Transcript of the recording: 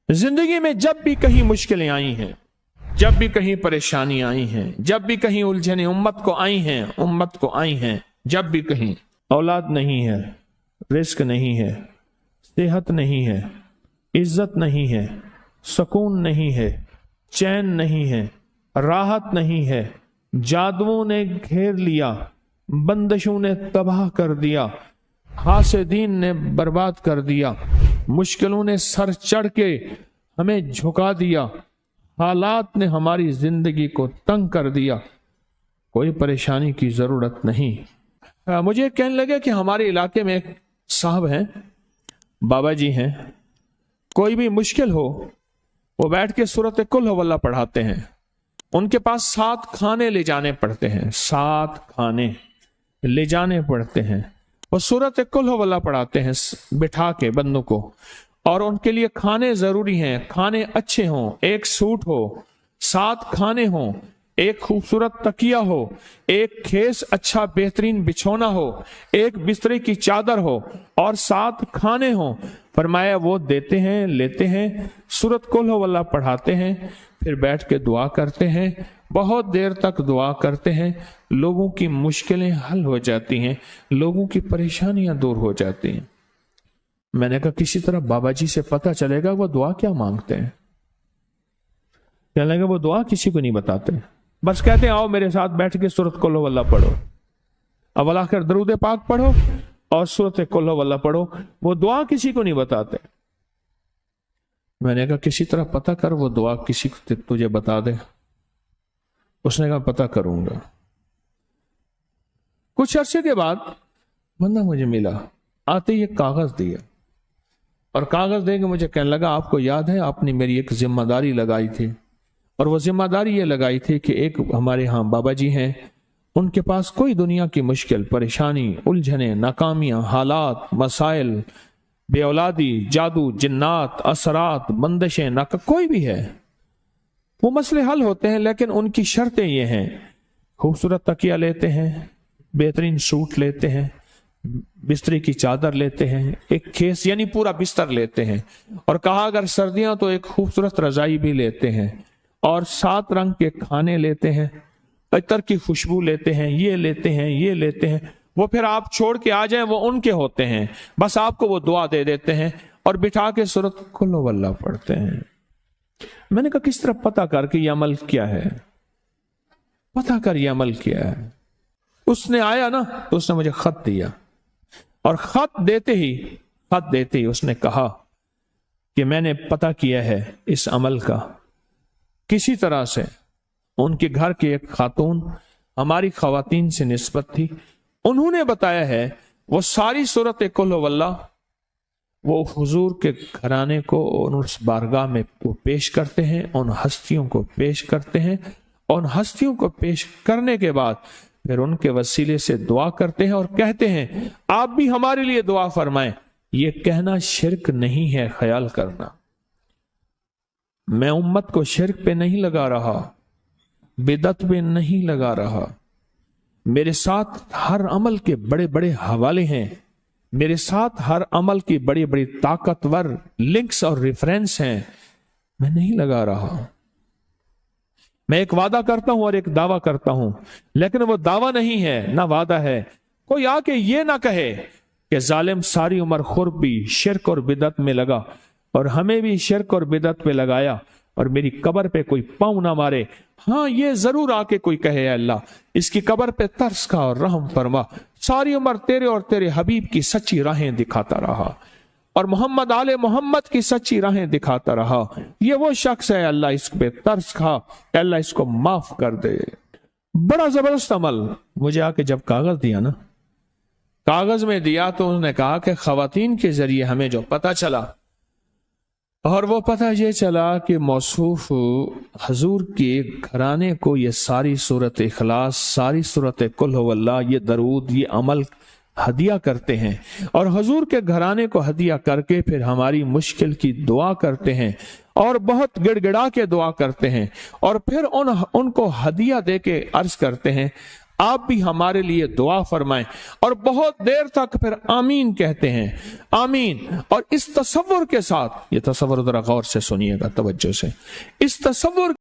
जिंदगी में जब भी कहीं मुश्किलें आई हैं, जब भी कहीं परेशानी आई हैं, जब भी कहीं उलझने उम्मत को आई हैं, जब भी कहीं औलाद नहीं है, रिस्क नहीं है, सेहत नहीं है, इज्जत नहीं है, सुकून नहीं है, चैन नहीं है, राहत नहीं है, जादुओं ने घेर लिया, बंदिशों ने तबाह कर दिया, हासिदीन ने बर्बाद कर दिया, मुश्किलों ने सर चढ़ के हमें झुका दिया, हालात ने हमारी जिंदगी को तंग कर दिया, कोई परेशानी की जरूरत नहीं। मुझे कहने लगे कि हमारे इलाके में एक साहब हैं, बाबा जी हैं, कोई भी मुश्किल हो वो बैठ के सूरत कुल हुवल्लाह पढ़ाते हैं। उनके पास 7 खाने ले जाने पड़ते हैं, 7 खाने ले जाने पड़ते हैं। वो सूरत कुल हुवल्लाह पढ़ाते हैं बिठा के बंदों को, और उनके लिए खाने जरूरी हैं, खाने अच्छे हों, एक सूट हो, 7 खाने हों, एक खूबसूरत तकिया हो, एक खेस अच्छा बेहतरीन बिछौना हो, एक बिस्तरे की चादर हो और 7 खाने हों। फरमाया वो देते हैं, लेते हैं, सूरत कुल हुवल्लाह पढ़ाते हैं, फिर बैठ के दुआ करते हैं, बहुत देर तक दुआ करते हैं, लोगों की मुश्किलें हल हो जाती हैं, लोगों की परेशानियां दूर हो जाती हैं। मैंने कहा किसी तरह बाबा जी से पता चलेगा वो दुआ क्या मांगते हैं। कहने लगे वो दुआ किसी को नहीं बताते, बस कहते हैं आओ मेरे साथ बैठ के सूरत कुल हुवल्लाह पढ़ो, अव्वल आखिर दरूद पाक पढ़ो और सूरत कुल हुवल्लाह पढ़ो, वो दुआ किसी को नहीं बताते। मैंने कहा किसी तरह पता कर वो दुआ किसी को तुझे बता दे। उसने कहा पता करूंगा। कुछ अरसे के बाद बंदा मुझे मिला, आते ही एक कागज दिया और कागज देके मुझे कहने लगा आपको याद है आपने मेरी एक जिम्मेदारी लगाई थी, और वो जिम्मेदारी ये लगाई थी कि एक हमारे यहाँ बाबा जी हैं, उनके पास कोई दुनिया की मुश्किल परेशानी उलझने नाकामियां हालात मसाइल बे औलादी जादू जिन्नात असरात बंदिशें नाका कोई भी है वो मसले हल होते हैं, लेकिन उनकी शर्तें ये हैं, खूबसूरत तकिया लेते हैं, बेहतरीन सूट लेते हैं, बिस्तरे की चादर लेते हैं, एक खेस यानी पूरा बिस्तर लेते हैं, और कहा अगर सर्दियां तो एक खूबसूरत रजाई भी लेते हैं, और 7 रंग के खाने लेते हैं, अतर की खुशबू लेते हैं, ये लेते हैं, ये लेते हैं। वो फिर आप छोड़ के आ जाएं वो उनके होते हैं, बस आपको वो दुआ दे देते हैं और बिठा के सूरत कुल हुवल्लाह पढ़ते हैं। मैंने कहा किस तरह पता कर कि ये अमल क्या है, पता कर ये अमल क्या है। उसने आया ना तो उसने मुझे खत दिया, और खत देते ही उसने कहा कि मैंने पता किया है इस अमल का, किसी तरह से उनके घर की एक खातून हमारी खवातीन से निस्बत थी, उन्होंने बताया है वो सारी सूरत कुल हुवल्लाह वो हुजूर के घराने को उस बारगाह में वो पेश करते हैं, उन हस्तियों को पेश करते हैं, उन हस्तियों को पेश करने के बाद फिर उनके वसीले से दुआ करते हैं और कहते हैं आप भी हमारे लिए दुआ फरमाएं। ये कहना शिरक नहीं है, ख्याल करना, मैं उम्मत को शिरक पे नहीं लगा रहा, बिदत पे नहीं लगा रहा, मेरे साथ हर अमल के बड़े बड़े हवाले हैं, मेरे साथ हर अमल की बड़ी बड़ी ताकतवर लिंक्स और रेफरेंस हैं, मैं नहीं लगा रहा। मैं एक वादा करता हूं और एक दावा करता हूं, लेकिन वो दावा नहीं है ना वादा है। कोई आके ये ना कहे कि जालिम सारी उम्र खुर्ब भी शिरक और बिदत में लगा और हमें भी शिरक और बिदत पे लगाया और मेरी कब्र पे कोई पांव ना मारे। हाँ ये जरूर आके कोई कहे अल्लाह इसकी कब्र पे तरस खा और रहम फरमा, सारी उम्र तेरे और तेरे हबीब की सच्ची राहें दिखाता रहा और मोहम्मद आले मोहम्मद की सच्ची राहें दिखाता रहा। ये वो शख्स है, अल्लाह इस पे तरस खा, अल्लाह इसको माफ कर दे। बड़ा जबरदस्त अमल। मुझे आके जब कागज दिया ना, कागज में दिया तो उन्होंने कहा कि खवातीन के जरिए हमें जो पता चला, और वो पता ये चला कि मौसूफ हजूर के घराने को ये सारी सूरत इखलास, सारी सूरत कुल हुवल्लाह, ये दरूद, ये अमल हदिया करते हैं, और हजूर के घराने को हदिया करके फिर हमारी मुश्किल की दुआ करते हैं और बहुत गिड़गिड़ा के दुआ करते हैं, और फिर उनको हदिया दे के अर्ज करते हैं آپ بھی ہمارے لیے دعا فرمائیں، اور بہت دیر تک پھر آمین کہتے ہیں، آمین۔ اور اس تصور کے ساتھ، یہ تصور ذرا غور سے سنیے گا، توجہ سے، اس تصور